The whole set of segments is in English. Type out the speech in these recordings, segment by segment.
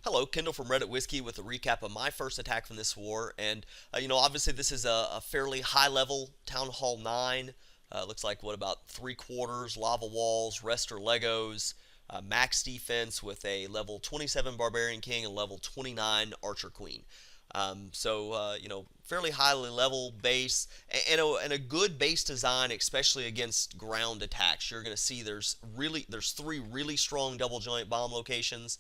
Hello, Kendall from Reddit Whiskey with a recap of my first attack from this war. And, obviously this is a fairly high level Town Hall 9. Looks like, what, about 3/4 lava walls, Rester Legos, max defense with a level 27 Barbarian King and level 29 Archer Queen. Fairly highly level base and a good base design, especially against ground attacks. You're going to see there's three really strong double joint bomb locations.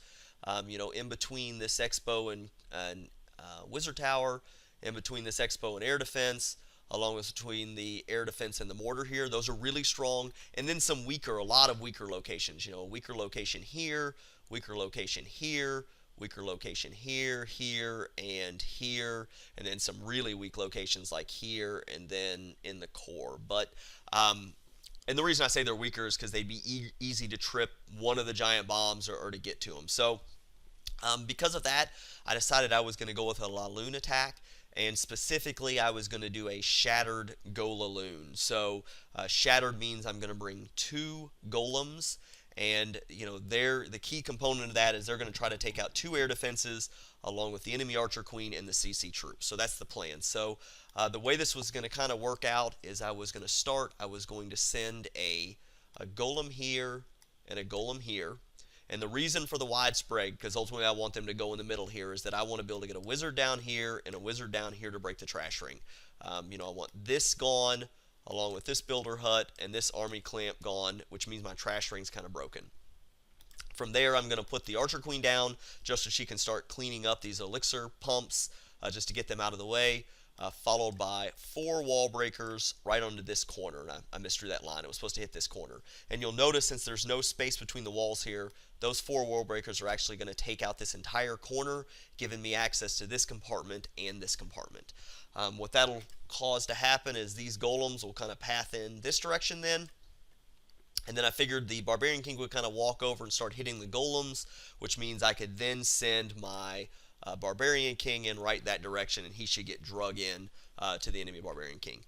In between this expo and Wizard Tower, in between this expo and air defense, along with between the air defense and the mortar here. Those are really strong. And then a lot of weaker locations. A weaker location here, weaker location here, weaker location here, here, and then some really weak locations like here and then in the core. And the reason I say they're weaker is because they'd be easy to trip one of the giant bombs or to get to them. So because of that, I decided I was going to go with a LaLoon attack, and specifically I was going to do a shattered go LaLoon. So shattered means I'm going to bring two golems, and the key component of that is they're going to try to take out two air defenses along with the enemy Archer Queen and the CC troops. So that's the plan. So the way this was going to kind of work out is I was going to send a golem here and a golem here. And the reason for the widespread, because ultimately I want them to go in the middle here, is that I want to be able to get a wizard down here and a wizard down here to break the trash ring. I want this gone along with this builder hut and this army clamp gone, which means my trash ring's kind of broken. From there, I'm going to put the Archer Queen down just so she can start cleaning up these elixir pumps just to get them out of the way. Followed by 4 wall breakers right onto this corner. And I misdrew that line. It was supposed to hit this corner. And you'll notice, since there's no space between the walls here, those 4 wall breakers are actually going to take out this entire corner, giving me access to this compartment and this compartment. What that'll cause to happen is these golems will kind of path in this direction then. And then I figured the Barbarian King would kind of walk over and start hitting the golems, which means I could then send my Barbarian King in right that direction, and he should get drug in to the enemy Barbarian King.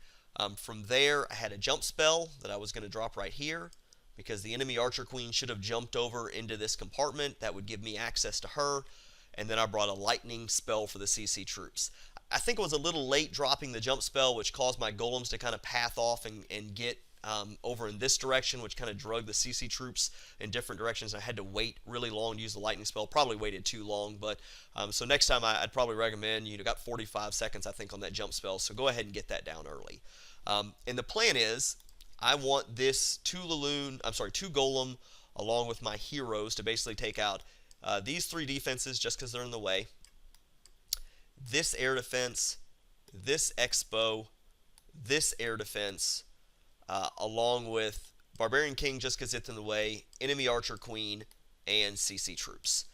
From there, I had a jump spell that I was going to drop right here, because the enemy Archer Queen should have jumped over into this compartment. That would give me access to her. And then I brought a lightning spell for the CC troops. I think it was a little late dropping the jump spell, which caused my golems to kind of path off and get over in this direction, which kind of drug the CC troops in different directions. I had to wait really long to use the lightning spell. Probably waited too long, but so next time I'd probably recommend, got 45 seconds I think on that jump spell, so go ahead and get that down early. And the plan is I want this two golem along with my heroes to basically take out these 3 defenses just because they're in the way, this air defense, this expo, this air defense, along with Barbarian King just because it's in the way, enemy Archer Queen, and CC troops.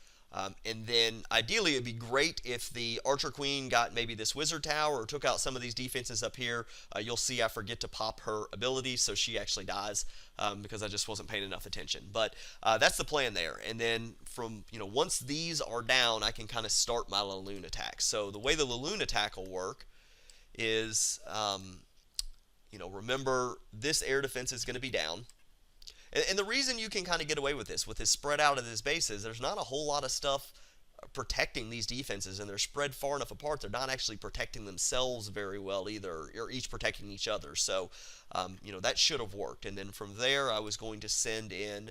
And then ideally it'd be great if the Archer Queen got maybe this Wizard Tower or took out some of these defenses up here. You'll see I forget to pop her ability, so she actually dies because I just wasn't paying enough attention. But that's the plan there. And then from, once these are down, I can kind of start my LaLoon attack. So the way the LaLoon attack will work is, remember this air defense is going to be down. And the reason you can kind of get away with this spread out of this base, is there's not a whole lot of stuff protecting these defenses, and they're spread far enough apart they're not actually protecting themselves very well either, or each protecting each other. So that should have worked. And then from there I was going to send in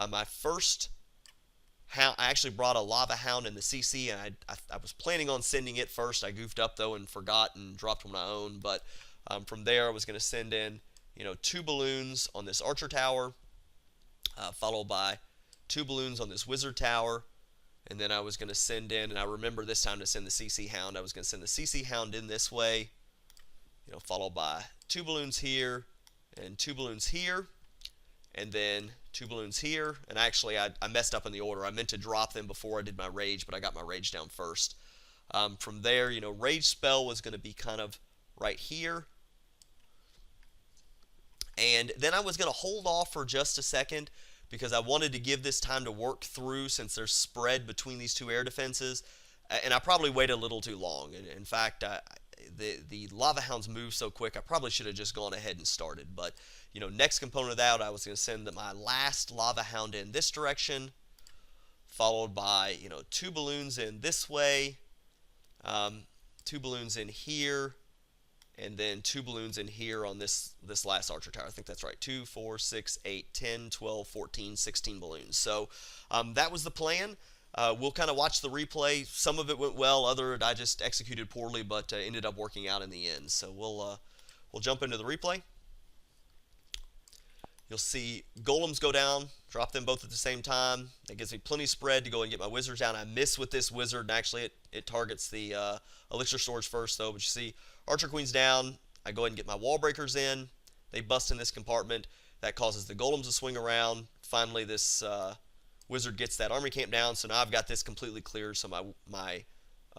my first hound. I actually brought a lava hound in the CC, and I was planning on sending it first. I goofed up though and forgot and dropped one of my own. But from there I was going to send in 2 balloons on this Archer Tower, followed by 2 balloons on this Wizard Tower, and then I was going to send in, and I remember this time to send the CC Hound. I was going to send the CC Hound in this way, followed by 2 balloons here, and 2 balloons here, and then 2 balloons here. And actually I messed up in the order. I meant to drop them before I did my rage, but I got my rage down first. From there, rage spell was going to be kind of right here. And then I was going to hold off for just a second because I wanted to give this time to work through, since there's spread between these 2 air defenses. And I probably waited a little too long. And in fact, the Lava Hounds move so quick, I probably should have just gone ahead and started. But, next component of that, I was going to send my last Lava Hound in this direction, followed by, two balloons in this way, um, two balloons in here, and then two balloons in here on this last archer tower. I think that's right. 2, 4, 6, 8, 10, 12, 14, 16 balloons. So that was the plan. We'll kind of watch the replay. Some of it went well, other I just executed poorly, but ended up working out in the end. So we'll jump into the replay. You'll see golems go down, drop them both at the same time. That gives me plenty of spread to go and get my wizards down. I miss with this wizard, and actually it targets the elixir storage first, though. But you see archer queens down. I go ahead and get my wall breakers in. They bust in this compartment. That causes the golems to swing around. Finally, this wizard gets that army camp down, so now I've got this completely cleared, so my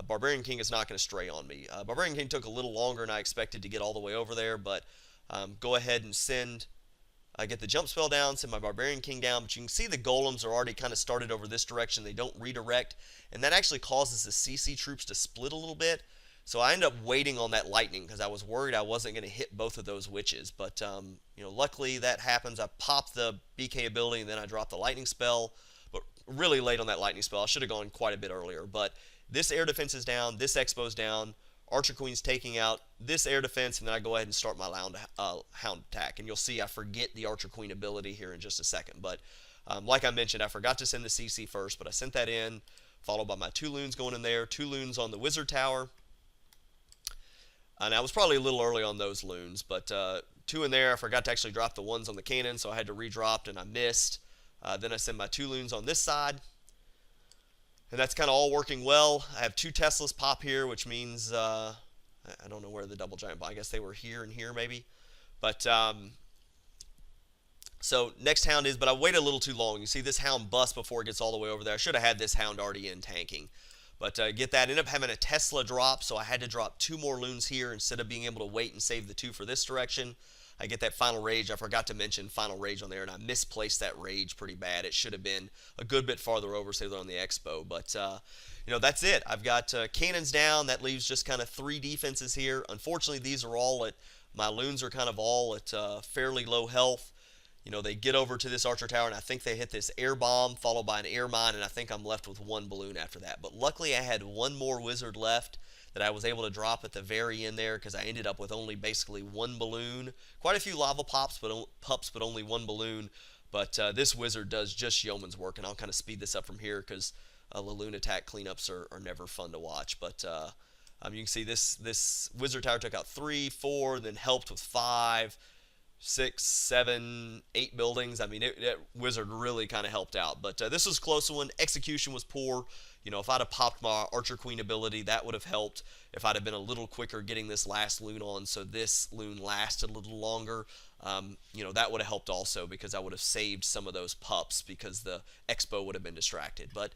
Barbarian King is not going to stray on me. Barbarian King took a little longer than I expected to get all the way over there, but go ahead and send... I get the jump spell down, send my Barbarian King down, but you can see the golems are already kind of started over this direction. They don't redirect, and that actually causes the CC troops to split a little bit. So I end up waiting on that lightning because I was worried I wasn't going to hit both of those witches. But, luckily that happens. I pop the BK ability, and then I drop the lightning spell, but really late on that lightning spell. I should have gone quite a bit earlier. But this air defense is down, this expo's down. Archer Queen's taking out this air defense, and then I go ahead and start my hound attack. And you'll see I forget the Archer Queen ability here in just a second. But like I mentioned, I forgot to send the CC first, but I sent that in, followed by my 2 loons going in there, 2 loons on the wizard tower. And I was probably a little early on those loons, but 2 in there. I forgot to actually drop the ones on the cannon, so I had to redrop, and I missed. Then I send my 2 loons on this side. And that's kind of all working well. I have 2 Teslas pop here, which means, I don't know where the double giant, I guess they were here and here maybe. But, so next hound is, but I waited a little too long. You see this hound bust before it gets all the way over there. I should have had this hound already in tanking. But get that, ended up having a Tesla drop, so I had to drop 2 more loons here instead of being able to wait and save the 2 for this direction. I get that final rage. I forgot to mention final rage on there, and I misplaced that rage pretty bad. It should have been a good bit farther over, say they're on the expo. But, that's it. I've got cannons down. That leaves just kind of 3 defenses here. Unfortunately, these are all at, my loons are kind of all at fairly low health. They get over to this archer tower, and I think they hit this air bomb followed by an air mine, and I think I'm left with 1 balloon after that. But luckily, I had 1 more wizard left that I was able to drop at the very end there because I ended up with only basically 1 balloon. Quite a few lava pups, but only 1 balloon. But this wizard does just yeoman's work, and I'll kind of speed this up from here because LaLoon attack cleanups are never fun to watch. But you can see this wizard tower took out 3, 4, then helped with 5, 6, 7, 8 buildings. I mean, that wizard really kind of helped out. But this was a close one. Execution was poor. If I'd have popped my Archer Queen ability, that would have helped. If I'd have been a little quicker getting this last loon on, so this loon lasted a little longer, that would have helped also because I would have saved some of those pups because the expo would have been distracted. But,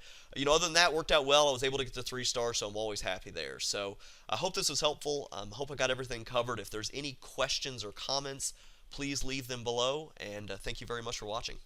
other than that, worked out well. I was able to get the 3 stars, so I'm always happy there. So I hope this was helpful. I hope I got everything covered. If there's any questions or comments, please leave them below, and thank you very much for watching.